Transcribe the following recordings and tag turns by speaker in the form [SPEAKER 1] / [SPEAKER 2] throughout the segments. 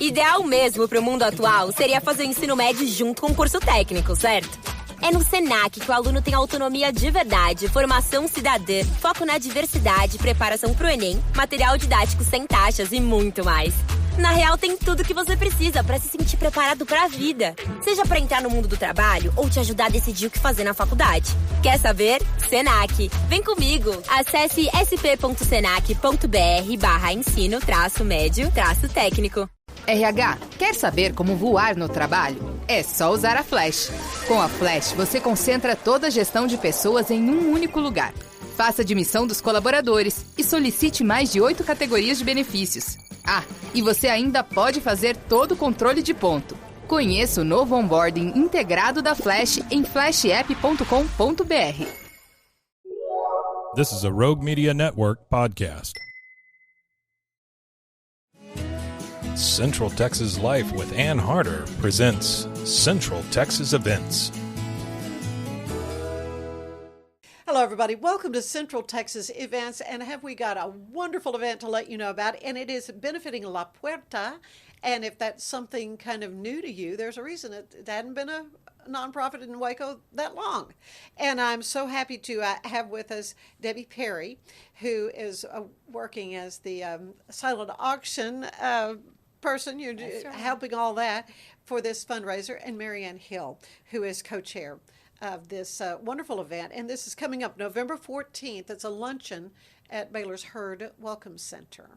[SPEAKER 1] Ideal mesmo para o mundo atual seria fazer o ensino médio junto com o curso técnico, certo? É no Senac que o aluno tem autonomia de verdade, formação cidadã, foco na diversidade, preparação para o Enem, material didático sem taxas e muito mais. Na real, tem tudo que você precisa para se sentir preparado para a vida. Seja para entrar no mundo do trabalho ou te ajudar a decidir o que fazer na faculdade. Quer saber? Senac. Vem comigo. Acesse sp.senac.br/ensino-médio-técnico.
[SPEAKER 2] RH, quer saber como voar no trabalho? É só usar a Flash. Com a Flash, você concentra toda a gestão de pessoas em um único lugar. Faça a admissão dos colaboradores e solicite mais de 8 categorias de benefícios. Ah, e você ainda pode fazer todo o controle de ponto. Conheça o novo onboarding integrado da Flash em flashapp.com.br.
[SPEAKER 3] This is a Rogue Media Network podcast. Central Texas Life with Ann Harder presents Central Texas Events.
[SPEAKER 4] Hello, everybody. Welcome to Central Texas Events. And have we got a wonderful event to let you know about? And it is benefiting La Puerta. And if that's something kind of new to you, there's a reason it hadn't been a nonprofit in Waco that long. And I'm so happy to have with us Debbie Perry, who is working as the silent auction person. You're helping all that for this fundraiser. And Marianne Hill, who is co-chair of this wonderful event. And this is coming up November 14th. It's a luncheon at Baylor's Hurd Welcome Center.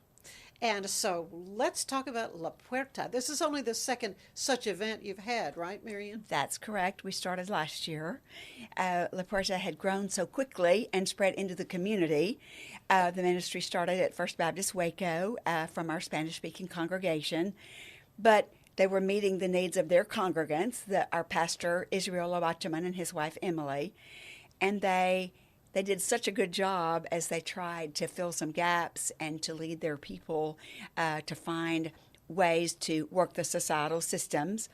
[SPEAKER 4] And so let's talk about La Puerta. This is only the second such event you've had, right, Marianne?
[SPEAKER 5] That's correct. We started last year. La Puerta had grown so quickly and spread into the community. The ministry started at First Baptist Waco from our Spanish-speaking congregation, but they were meeting the needs of their congregants, our pastor, Israel Labachaman, and his wife, Emily. And they did such a good job as they tried to fill some gaps and to lead their people to find ways to work the societal systems.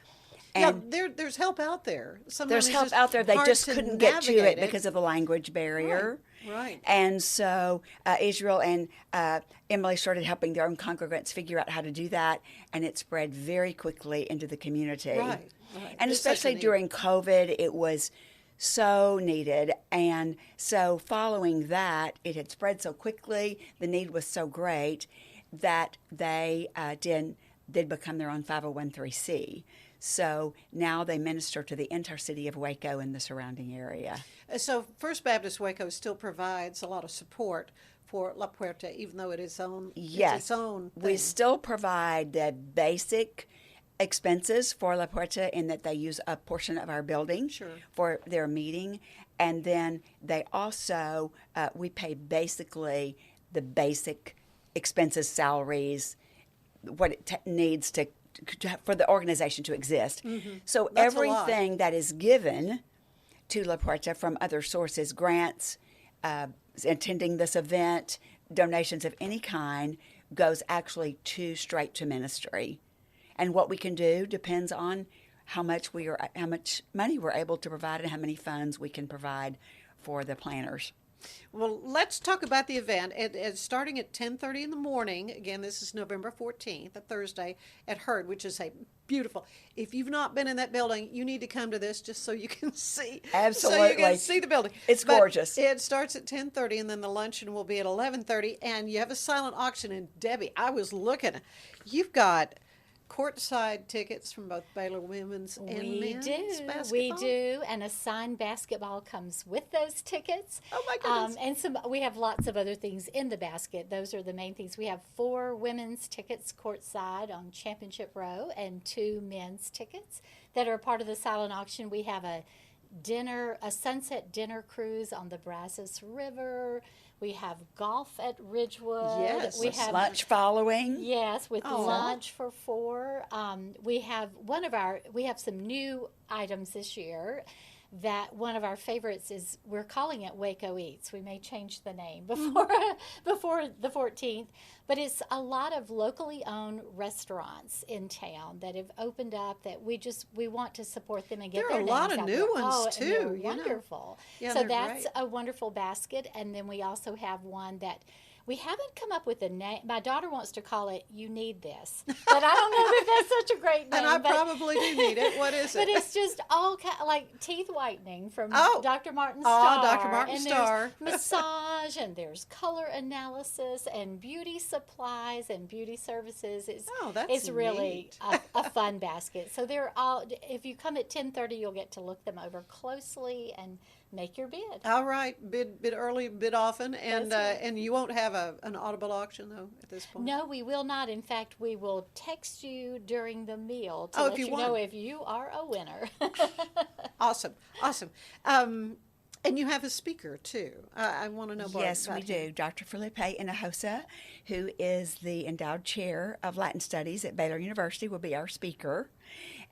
[SPEAKER 5] And
[SPEAKER 4] there's help out there.
[SPEAKER 5] Sometimes there's help out there. They just couldn't get to it because of the language barrier.
[SPEAKER 4] Right.
[SPEAKER 5] And so Israel and Emily started helping their own congregants figure out how to do that, and it spread very quickly into the community.
[SPEAKER 4] Right.
[SPEAKER 5] And especially during COVID, it was so needed. And so following that, it had spread so quickly, the need was so great that they did become their own 501(c)(3). So now they minister to the entire city of Waco and the surrounding area.
[SPEAKER 4] So First Baptist Waco still provides a lot of support for La Puerta, even though it is its own thing.
[SPEAKER 5] We still provide the basic expenses for La Puerta in that they use a portion of our building for their meeting. And then they also, we pay basically the basic expenses, salaries, what it needs for the organization to exist. Mm-hmm. So
[SPEAKER 4] That's
[SPEAKER 5] everything that is given to La Puerta from other sources, grants, attending this event, donations of any kind, goes actually straight to ministry. And what we can do depends on how much money we're able to provide and how many funds we can provide for the planners.
[SPEAKER 4] Well, let's talk about the event. It's starting at 10:30 in the morning. Again, this is November 14th, a Thursday, at Hurd, which is a beautiful. If you've not been in that building, you need to come to this just so you can see.
[SPEAKER 5] Absolutely.
[SPEAKER 4] So you can see the building.
[SPEAKER 5] It's gorgeous.
[SPEAKER 4] It starts at 10:30, and then the luncheon will be at 11:30, and you have a silent auction. And Debbie, I was looking. You've got courtside tickets from both Baylor women's and men's basketball.
[SPEAKER 6] We do, and a signed basketball comes with those tickets.
[SPEAKER 4] Oh my goodness!
[SPEAKER 6] And we have lots of other things in the basket. Those are the main things. We have 4 women's tickets courtside on Championship Row and 2 men's tickets that are a part of the silent auction. We have a sunset dinner cruise on the Brazos River. We have golf at Ridgewood.
[SPEAKER 4] Yes.
[SPEAKER 5] We have lunch following.
[SPEAKER 6] Yes, with lunch for 4. We have some new items this year. That one of our favorites is, we're calling it Waco Eats. We may change the name before the 14th, but it's a lot of locally owned restaurants in town that have opened up that we want to support them and get their names out there.
[SPEAKER 4] There are a lot of new ones too.
[SPEAKER 6] And they're wonderful.
[SPEAKER 4] Yeah,
[SPEAKER 6] so
[SPEAKER 4] they're
[SPEAKER 6] that's
[SPEAKER 4] great.
[SPEAKER 6] a wonderful basket, and then we also have one that we haven't come up with a name. My daughter wants to call it "You Need This," but I don't know that such a great name.
[SPEAKER 4] And I probably do need it. What is it?
[SPEAKER 6] But it's just all like teeth whitening from Dr. Martin
[SPEAKER 4] Oh,
[SPEAKER 6] Starr.
[SPEAKER 4] Dr. Martin
[SPEAKER 6] and
[SPEAKER 4] Starr.
[SPEAKER 6] There's massage, and there's color analysis, and beauty supplies, and beauty services. It's really a fun basket. So they're all. If you come at 10:30, you'll get to look them over closely and make your bid.
[SPEAKER 4] All right, bid early, bid often, and
[SPEAKER 6] That's right.
[SPEAKER 4] and you won't have an audible auction though at this point.
[SPEAKER 6] No, we will not. In fact, we will text you during the meal to
[SPEAKER 4] Oh, if
[SPEAKER 6] let
[SPEAKER 4] you
[SPEAKER 6] you
[SPEAKER 4] want.
[SPEAKER 6] know if you are a winner.
[SPEAKER 4] Awesome. And you have a speaker too. I want to know more.
[SPEAKER 5] Yes,
[SPEAKER 4] about
[SPEAKER 5] we
[SPEAKER 4] him.
[SPEAKER 5] do. Dr. Felipe Hinojosa, who is the endowed chair of Latin Studies at Baylor University, will be our speaker.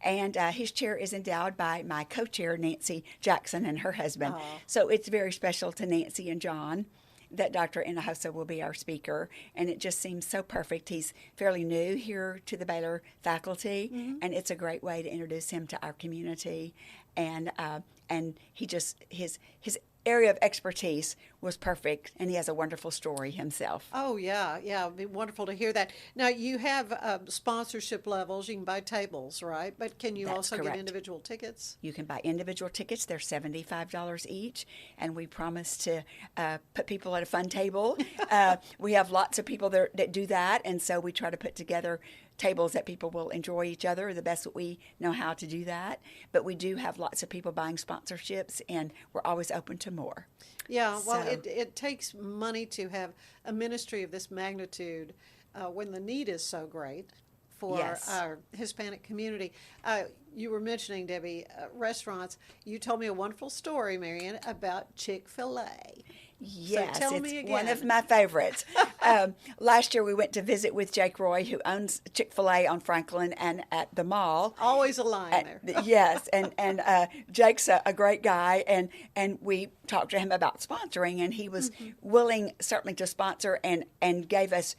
[SPEAKER 5] And his chair is endowed by my co-chair, Nancy Jackson, and her husband. So it's very special to Nancy and John that Dr. Hinojosa will be our speaker, and it just seems so perfect. He's fairly new here to the Baylor faculty, and it's a great way to introduce him to our community. And he just his area of expertise was perfect, and he has a wonderful story himself.
[SPEAKER 4] Oh, yeah. It'd be wonderful to hear that. Now, you have sponsorship levels. You can buy tables, right? But can you
[SPEAKER 5] That's
[SPEAKER 4] also
[SPEAKER 5] correct.
[SPEAKER 4] get individual tickets?
[SPEAKER 5] You can buy individual tickets. They're $75 each, and we promise to put people at a fun table. We have lots of people that do that, and so we try to put together tables that people will enjoy each other the best that we know how to do that. But we do have lots of people buying sponsorships, and we're always open to more.
[SPEAKER 4] Yeah, well,
[SPEAKER 5] So-
[SPEAKER 4] it takes money to have a ministry of this magnitude when the need is so great for
[SPEAKER 5] Yes.
[SPEAKER 4] our Hispanic community. You were mentioning, Debbie, restaurants. You told me a wonderful story, Marian, about Chick-fil-A.
[SPEAKER 5] Yes,
[SPEAKER 4] tell
[SPEAKER 5] it's
[SPEAKER 4] me
[SPEAKER 5] one
[SPEAKER 4] again.
[SPEAKER 5] of my favorites. Last year we went to visit with Jake Roy, who owns Chick-fil-A on Franklin and at the mall.
[SPEAKER 4] Always a line there.
[SPEAKER 5] Yes, and Jake's a great guy, and we talked to him about sponsoring, and he was willing certainly to sponsor and gave us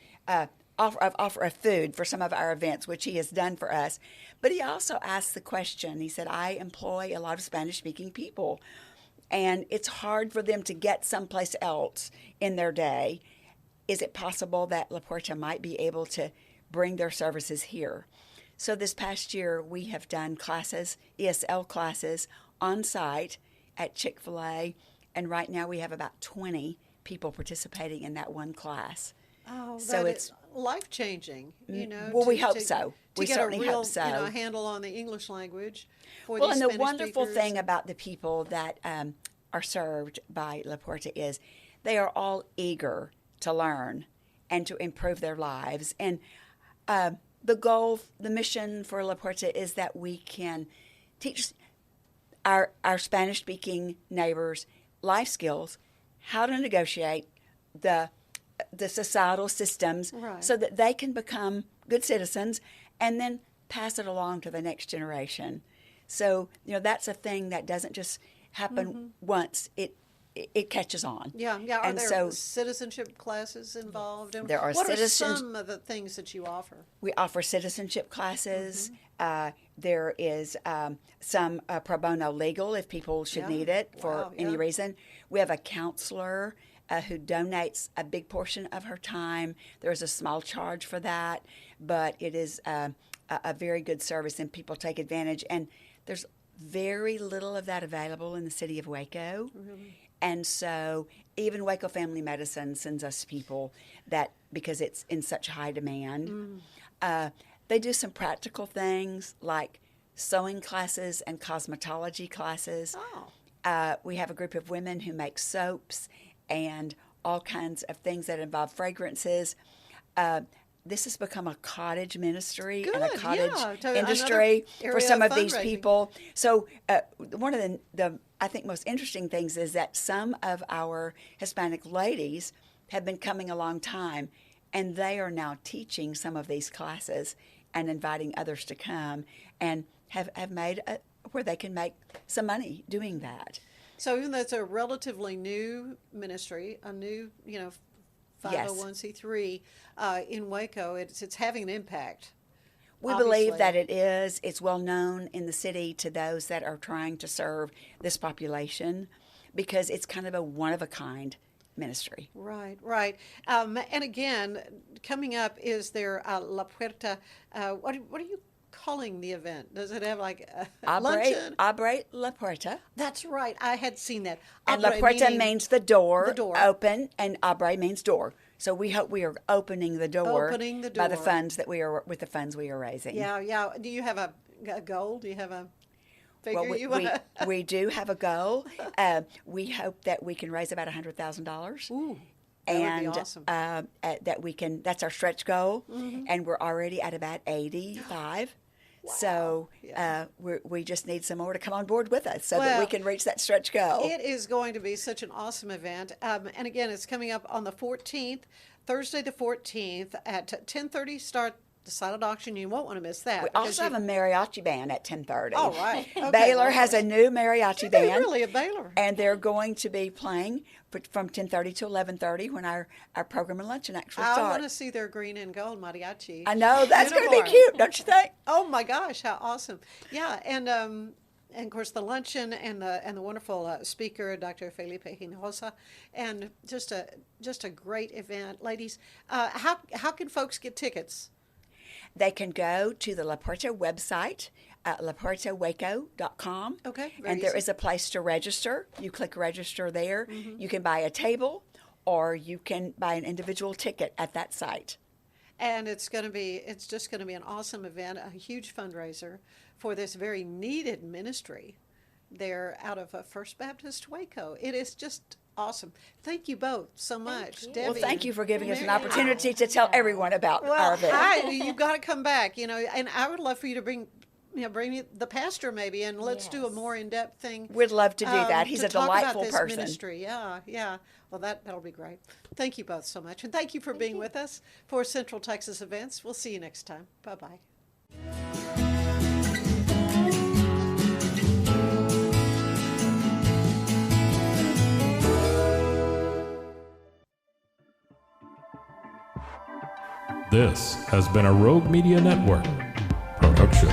[SPEAKER 5] offer of food for some of our events, which he has done for us. But he also asked the question. He said, "I employ a lot of Spanish-speaking people, and it's hard for them to get someplace else in their day. Is it possible that La Puerta might be able to bring their services here?" So this past year, we have done classes, ESL classes, on site at Chick-fil-A, and right now we have about 20 people participating in that one class.
[SPEAKER 4] Oh,
[SPEAKER 5] So
[SPEAKER 4] that
[SPEAKER 5] it's-
[SPEAKER 4] is life-changing, you know.
[SPEAKER 5] Well, we hope so.
[SPEAKER 4] To
[SPEAKER 5] We
[SPEAKER 4] get
[SPEAKER 5] certainly
[SPEAKER 4] a real,
[SPEAKER 5] hope so.
[SPEAKER 4] handle on the English language for
[SPEAKER 5] Well,
[SPEAKER 4] these
[SPEAKER 5] and the
[SPEAKER 4] Spanish
[SPEAKER 5] wonderful
[SPEAKER 4] speakers.
[SPEAKER 5] thing about the people that are served by La Puerta is they are all eager to learn and to improve their lives. And the goal, the mission for La Puerta is that we can teach our Spanish-speaking neighbors life skills, how to negotiate the societal systems
[SPEAKER 4] Right.
[SPEAKER 5] so that they can become good citizens and then pass it along to the next generation. So, that's a thing that doesn't just happen once. It catches on.
[SPEAKER 4] Yeah. Are
[SPEAKER 5] And
[SPEAKER 4] there
[SPEAKER 5] so
[SPEAKER 4] citizenship classes involved? And
[SPEAKER 5] There are
[SPEAKER 4] what
[SPEAKER 5] citizen-
[SPEAKER 4] are some of the things that you offer?
[SPEAKER 5] we offer citizenship classes. There is some pro bono legal if people should
[SPEAKER 4] Yeah.
[SPEAKER 5] need it for
[SPEAKER 4] Wow,
[SPEAKER 5] any
[SPEAKER 4] yeah.
[SPEAKER 5] reason. We have a counselor who donates a big portion of her time. There is a small charge for that, but it is a very good service, and people take advantage. And there's very little of that available in the city of Waco. And so even Waco Family Medicine sends us people that, because it's in such high demand. They do some practical things like sewing classes and cosmetology classes.
[SPEAKER 4] Oh.
[SPEAKER 5] We have a group of women who make soaps and all kinds of things that involve fragrances. This has become a cottage ministry and a
[SPEAKER 4] Good,
[SPEAKER 5] cottage
[SPEAKER 4] yeah, to
[SPEAKER 5] industry
[SPEAKER 4] another
[SPEAKER 5] for
[SPEAKER 4] area
[SPEAKER 5] some
[SPEAKER 4] of
[SPEAKER 5] of these
[SPEAKER 4] fundraising.
[SPEAKER 5] people. So one of the I think most interesting things is that some of our Hispanic ladies have been coming a long time, and they are now teaching some of these classes and inviting others to come, and have made where they can make some money doing that.
[SPEAKER 4] So even though it's a relatively new ministry, a new, 501c3 in Waco, it's having an impact.
[SPEAKER 5] We
[SPEAKER 4] obviously.
[SPEAKER 5] believe that it is. It's well known in the city to those that are trying to serve this population because it's kind of a one-of-a-kind ministry.
[SPEAKER 4] Right. And again, coming up is their La Puerta, what do you calling the event? Does it have like a
[SPEAKER 5] Abre,
[SPEAKER 4] luncheon?
[SPEAKER 5] La Puerta.
[SPEAKER 4] That's right. I had seen that.
[SPEAKER 5] And La Puerta means the door,
[SPEAKER 4] door.
[SPEAKER 5] Open, and Abre means door. So we hope we are opening the door, by the funds that we are raising.
[SPEAKER 4] Yeah. Do you have a goal? Do you have a figure you want?
[SPEAKER 5] We do have a goal. We hope that we can raise about $100,000.
[SPEAKER 4] Ooh. That would be awesome.
[SPEAKER 5] That we can. That's our stretch goal, and we're already at about 85. Wow. So we just need some more to come on board with us so that we can reach that stretch goal.
[SPEAKER 4] It is going to be such an awesome event, and again, it's coming up on the 14th, Thursday the 14th at 10:30 start. The silent auction, you won't want to miss that.
[SPEAKER 5] We also have a mariachi band at 10:30.
[SPEAKER 4] Oh, right. Okay,
[SPEAKER 5] Baylor has a new mariachi band.
[SPEAKER 4] Really, a Baylor?
[SPEAKER 5] And they're going to be playing from 10:30 to 11:30 when our program and luncheon actually starts.
[SPEAKER 4] I want to see their green and gold mariachi.
[SPEAKER 5] I know, that's going to be cute, don't you think?
[SPEAKER 4] Oh, my gosh, how awesome. Yeah, and of course, the luncheon and the wonderful speaker, Dr. Felipe Hinojosa, and just a great event. Ladies, how can folks get tickets?
[SPEAKER 5] They can go to the La Puerta website, lapuertawaco.com.
[SPEAKER 4] Okay,
[SPEAKER 5] and there is a place to register. You click register there. Mm-hmm. You can buy a table or you can buy an individual ticket at that site.
[SPEAKER 4] And it's just going to be an awesome event, a huge fundraiser for this very needed ministry there out of First Baptist Waco. It is just awesome. Thank you both so much, Debbie.
[SPEAKER 5] Well, thank you for giving us an opportunity to tell everyone about our event.
[SPEAKER 4] You've got to come back, and I would love for you to bring the pastor maybe, and let's do a more in-depth thing.
[SPEAKER 5] We'd love to do that. He's a delightful
[SPEAKER 4] person.
[SPEAKER 5] person.
[SPEAKER 4] Ministry. Yeah. Well, that'll be great. Thank you both so much, and thank you for being with us for Central Texas Events. We'll see you next time. Bye-bye.
[SPEAKER 3] This has been a Rogue Media Network production.